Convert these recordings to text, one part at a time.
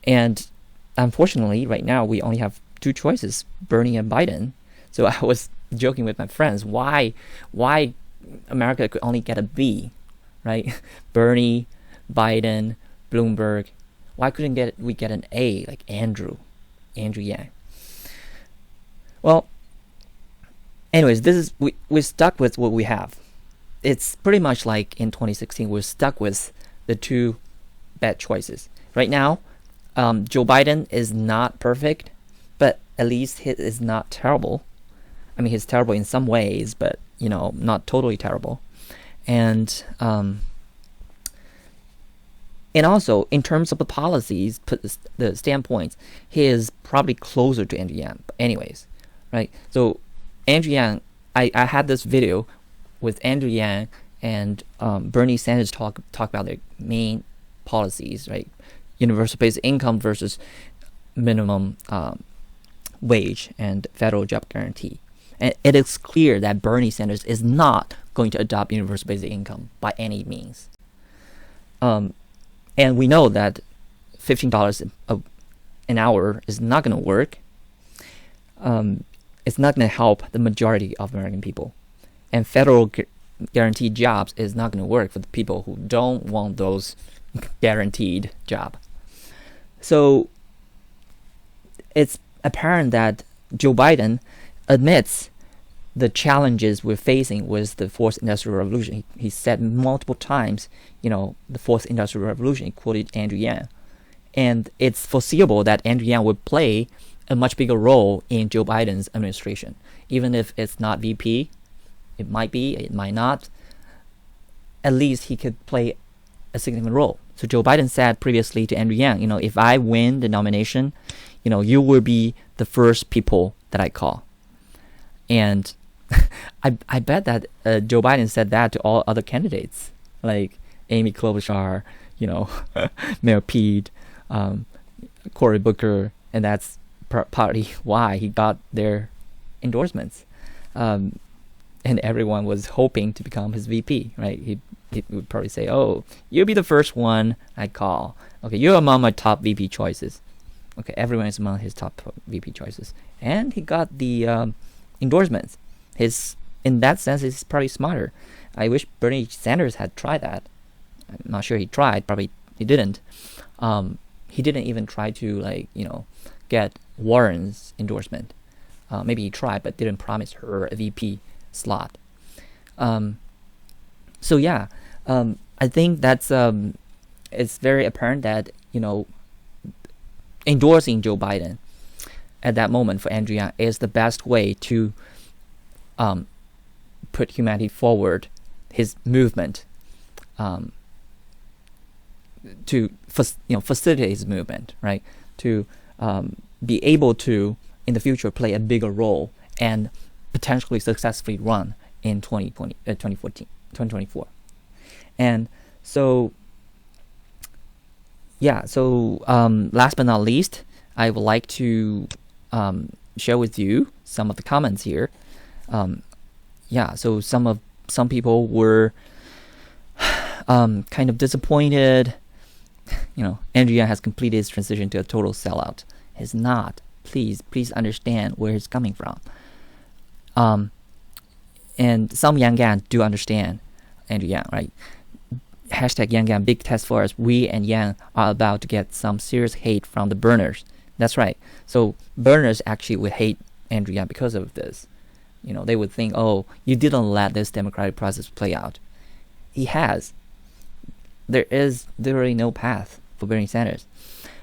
And unfortunately, right now, we only have two choices, Bernie and Biden. So I was joking with my friends, why America could only get a B, right? Bernie, Biden, Bloomberg. Why couldn't we get an A, like Andrew Yang? Well, anyways, we're stuck with what we have. It's pretty much like in 2016, we're stuck with the two bad choices. Right now, Joe Biden is not perfect, but at least he is not terrible. I mean, he's terrible in some ways, but not totally terrible. And also in terms of the policies, the standpoints, he is probably closer to Andrew Yang. But anyways, right? So Andrew Yang, I had this video with Andrew Yang and Bernie Sanders talk about their main policies, right? Universal basic income versus minimum wage and federal job guarantee. And it is clear that Bernie Sanders is not going to adopt universal basic income by any means. And we know that $15 an hour is not going to work. It's not going to help the majority of American people. And federal guaranteed jobs is not going to work for the people who don't want those guaranteed jobs. So it's apparent that Joe Biden admits the challenges we're facing with the fourth industrial revolution. He said multiple times, the fourth industrial revolution. He quoted Andrew Yang. And it's foreseeable that Andrew Yang would play a much bigger role in Joe Biden's administration. Even if it's not VP, it might be, it might not. At least he could play a significant role. So Joe Biden said previously to Andrew Yang, if I win the nomination, you will be the first people that I call. And I bet that Joe Biden said that to all other candidates, like Amy Klobuchar, Mayor Pete, Cory Booker, and that's partly why he got their endorsements. And everyone was hoping to become his VP, right? He would probably say, "Oh, you'll be the first one I call. Okay, you're among my top VP choices." Okay, everyone is among his top VP choices, and he got the endorsements. In that sense, he's probably smarter. I wish Bernie Sanders had tried that. I'm not sure he tried. Probably he didn't. He didn't even try to get Warren's endorsement. Maybe he tried, but didn't promise her a VP slot. So yeah, I think that's it's very apparent that endorsing Joe Biden at that moment for Andrew Yang is the best way to put humanity forward, his movement, to facilitate his movement, right? To be able to in the future play a bigger role and potentially successfully run in 2024. And so last but not least, I would like to share with you some of the comments here. So some people were kind of disappointed. Andrew Yang has completed his transition to a total sellout. He's not. Please understand where he's coming from. And some Yang do understand Andrew Yang, right? Hashtag Yang, big test for us. We and Yang are about to get some serious hate from the burners. That's right. So burners actually would hate Andrew Yang because of this. They would think, oh, you didn't let this democratic process play out. He has. There is literally no path for Bernie Sanders.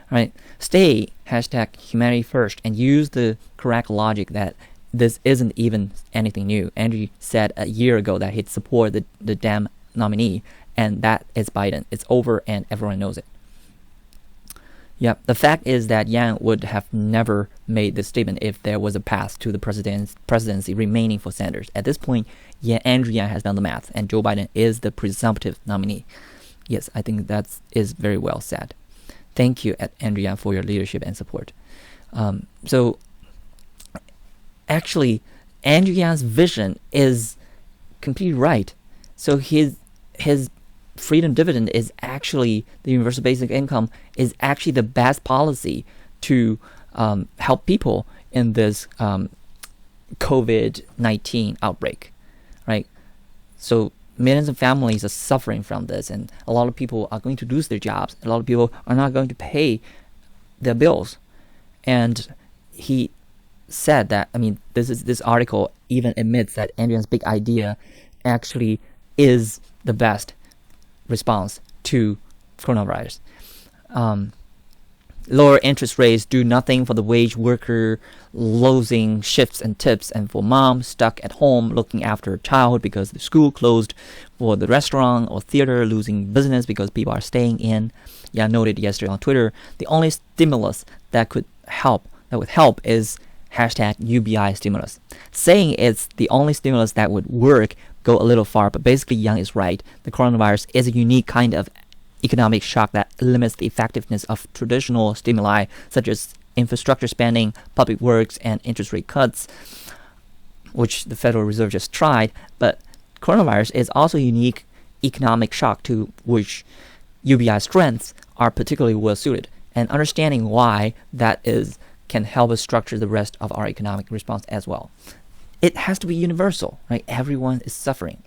Right? Stay hashtag humanity first and use the correct logic that this isn't even anything new. Andrew said a year ago that he'd support the Dem nominee, and that is Biden. It's over and everyone knows it. Yep, the fact is that Yang would have never made this statement if there was a path to the presidency remaining for Sanders. At this point, Andrew Yang has done the math, and Joe Biden is the presumptive nominee. Yes, I think that is very well said. Thank you, Andrew Yang, for your leadership and support. So, actually, Andrew Yang's vision is completely right. So his freedom dividend is actually, the universal basic income is actually the best policy to help people in this COVID-19 outbreak, right? So millions of families are suffering from this, and a lot of people are going to lose their jobs. A lot of people are not going to pay their bills. And he said that, this article even admits that Andrew Yang's big idea actually is the best response to coronavirus. Lower interest rates do nothing for the wage worker losing shifts and tips, and for mom stuck at home looking after a child because the school closed, for the restaurant or theater losing business because people are staying in. Yeah, I noted yesterday on Twitter, the only stimulus that would help is hashtag UBI stimulus. Saying it's the only stimulus that would work go a little far, but basically Yang is right. The coronavirus is a unique kind of economic shock that limits the effectiveness of traditional stimuli such as infrastructure spending, public works, and interest rate cuts, which the Federal Reserve just tried. But coronavirus is also a unique economic shock to which UBI strengths are particularly well suited, and understanding why that is can help us structure the rest of our economic response as well. It has to be universal, right? Everyone is suffering.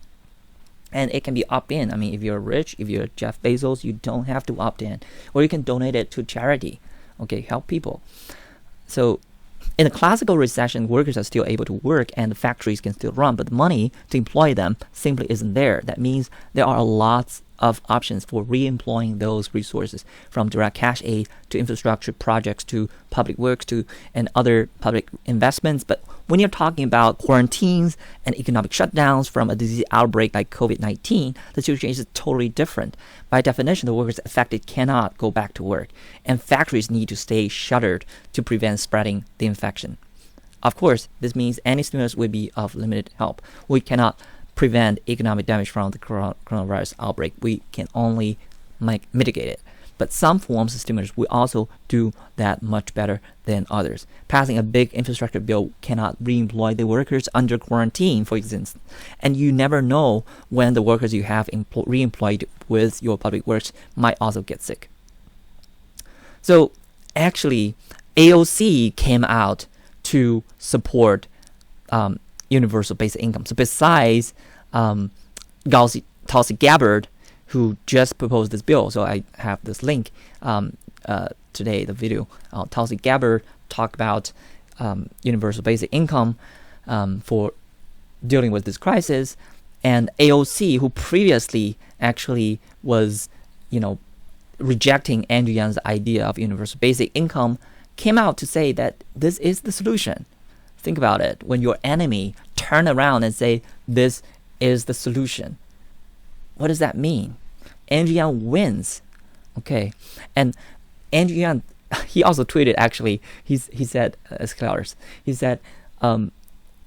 And it can be opt-in. If you're rich, if you're Jeff Bezos, you don't have to opt in. Or you can donate it to charity. Okay, help people. So in a classical recession, workers are still able to work and the factories can still run, but the money to employ them simply isn't there. That means there are lots of options for re-employing those resources, from direct cash aid to infrastructure projects to public works and other public investments. But when you're talking about quarantines and economic shutdowns from a disease outbreak like COVID-19, the situation is totally different. By definition, the workers affected cannot go back to work, and factories need to stay shuttered to prevent spreading the infection. Of course, this means any stimulus will be of limited help. We cannot prevent economic damage from the coronavirus outbreak. We can only mitigate it. But some forms of stimulus will also do that much better than others. Passing a big infrastructure bill cannot re-employ the workers under quarantine, for instance. And you never know when the workers you have re-employed with your public works might also get sick. So actually, AOC came out to support universal basic income. So besides Tulsi Gabbard, who just proposed this bill, so I have this link today, the video. Tulsi Gabbard talked about universal basic income for dealing with this crisis, and AOC, who previously actually was, rejecting Andrew Yang's idea of universal basic income, came out to say that this is the solution. Think about it. When your enemy turn around and say, this is the solution, what does that mean? Andrew Yang wins. Okay. And Andrew Yang, he also tweeted, actually, he said,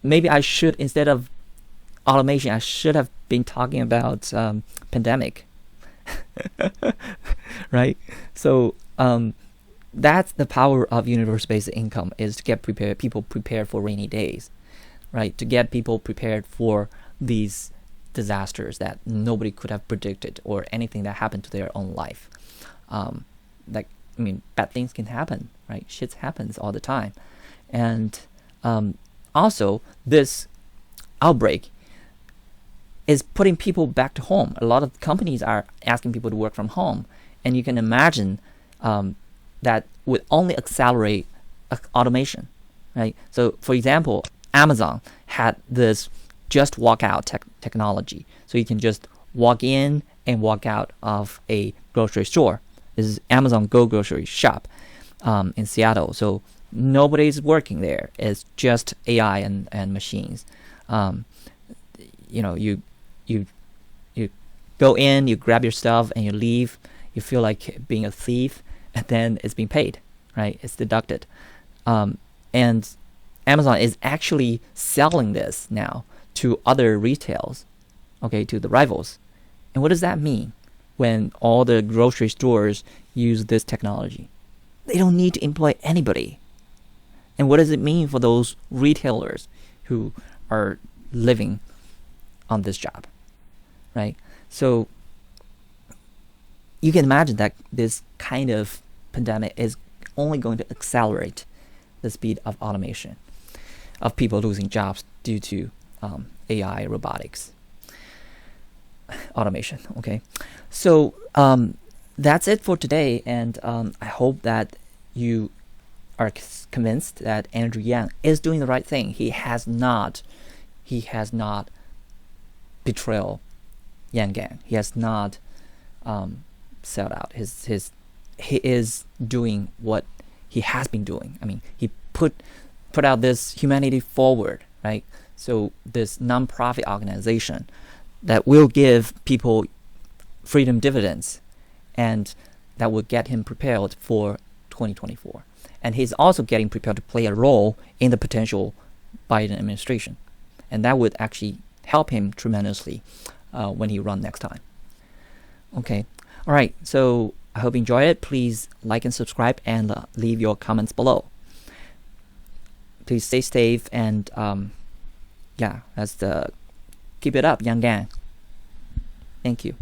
maybe I should, instead of automation, I should have been talking about pandemic. Right? So that's the power of universal basic income, is to get people prepared for rainy days, right? To get people prepared for these disasters that nobody could have predicted, or anything that happened to their own life. Bad things can happen, right? Shit happens all the time. And also, this outbreak is putting people back to home. A lot of companies are asking people to work from home. And you can imagine that would only accelerate automation, right? So, for example, Amazon had this just walk out technology. So you can just walk in and walk out of a grocery store. This is Amazon Go grocery shop in Seattle. So nobody's working there. It's just AI and machines. You go in, you grab your stuff, and you leave. You feel like being a thief, and then it's being paid, right? It's deducted. And Amazon is actually selling this now to other retails, okay, to the rivals. And what does that mean when all the grocery stores use this technology? They don't need to employ anybody. And what does it mean for those retailers who are living on this job, right? So you can imagine that this kind of pandemic is only going to accelerate the speed of automation, of people losing jobs due to AI, robotics, automation. Okay, so that's it for today, and I hope that you are convinced that Andrew Yang is doing the right thing. He has not betrayed Yang Gang. He has not sold out. He is doing what he has been doing. I mean, he put out this humanity forward, right? So this non-profit organization that will give people freedom dividends, and that will get him prepared for 2024. And he's also getting prepared to play a role in the potential Biden administration, and that would actually help him tremendously when he runs next time. Okay, all right. So I hope you enjoy it. Please like and subscribe, and leave your comments below. Please stay safe, and keep it up, Yang Gang. Thank you.